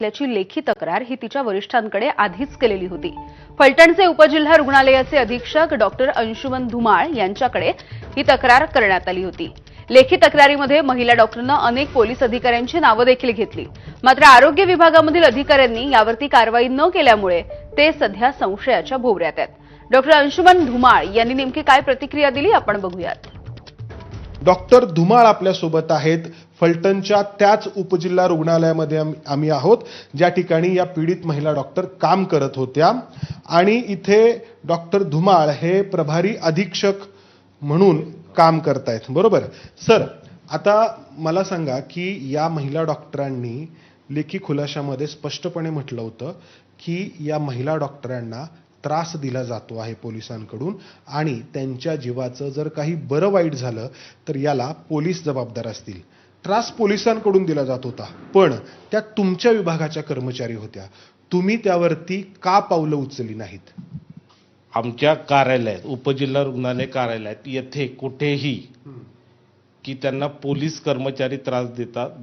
असल्याची लेखी तक्रार ही तिच्या वरिष्ठांकडे आधीच केलेली होती। फलटणचे उपजिल्हा रुग्णालयाचे अधीक्षक डॉक्टर अंशुमन धुमाळ यांच्याकडे ही तक्रार करण्यात आली होती। लेखी तक्रारीमध्ये महिला डॉक्टरनं अनेक पोलीस अधिकाऱ्यांची नावं देखील घेतली। मात्र आरोग्य विभागामधील अधिकाऱ्यांनी यावरती कारवाई न केल्यामुळे ते सध्या संशयाच्या भोवऱ्यात आहेत। डॉक्टर अंशुमन धुमाळ यांनी नेमकी काय प्रतिक्रिया दिली आपण बघूयात। डॉक्टर धुमाळ आपल्या सोबत आहेत। फलटणच्या त्याच उपजिल्हा रुग्णालयामध्ये आम्ही आहोत ज्या ठिकाणी या पीडित महिला डॉक्टर काम करत होत्या आणि इथे डॉक्टर धुमाळ हे प्रभारी अधीक्षक म्हणून काम करतायत, बरोबर सर? आता मला सांगा की या महिला डॉक्टरांनी लेखी खुलाशामध्ये स्पष्टपणे म्हटलं होतं की या महिला डॉक्टरांना त्रास दिला जातो आहे पोलिसांकडून आणि त्यांच्या जीवाचं जर काही बरं वाईट झालं तर याला पोलीस जबाबदार असतील। त्रास पोलिसांकडून दिला जात होता, पण त्या तुमच्या विभागाच्या कर्मचारी होत्या, तुम्ही त्यावरती का पावलं उचलली नाहीत? आमच्या कार्यालयात, उपजिल्हा रुग्णालय कार्यालयात येथे कुठेही की त्यांना पोलीस कर्मचारी त्रास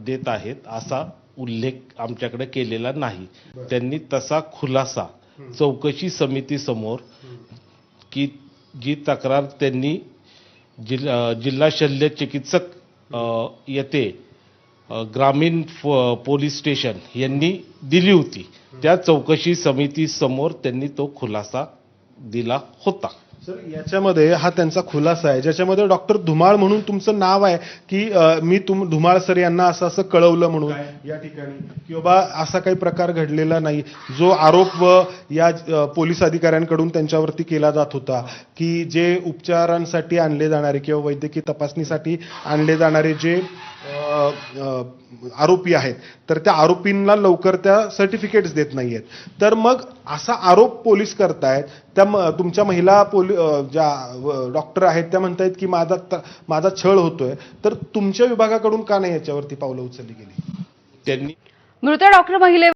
देत आहेत असा उल्लेख आमच्याकडे केलेला नाही। त्यांनी तसा खुलासा चौकशी समिती समोर की जी तक्रार त्यांनी जिल्हा शल्य चिकित्सक येथे ग्रामीण पोलीस स्टेशन यांनी दिली होती, त्या चौकशी समिती समोर त्यांनी तो खुलासा दिला होता। सर, याच्यामध्ये हा त्यांचा खुलासा आहे ज्याच्यामध्ये डॉक्टर धुमाळ म्हणून तुमचं नाव आहे की मी धुमाळ सर यांना असं असं कळवलं म्हणून या ठिकाणी की बाबा असा काही प्रकार घडलेला नाही, जो आरोप या पोलीस अधिकाऱ्यांकडून त्यांच्यावरती केला जात होता की जे उपचारांसाठी आणले जाणारे किंवा वैद्यकीय तपासणीसाठी आणले जाणारे जे आरोपी आहेत तर त्या आरोपींना लवकर त्या सर्टिफिकेट्स देत नाहीयेत, तर मग असा आरोप पोलीस करतायत। त्या तुमच्या महिला ज्या डॉक्टर आहेत त्या म्हणतायत की माझा छळ होतोय, तर तुमच्या विभागाकडून का नाही याच्यावरती पावलं उचलली गेली? त्यांनी मृत डॉक्टर महिले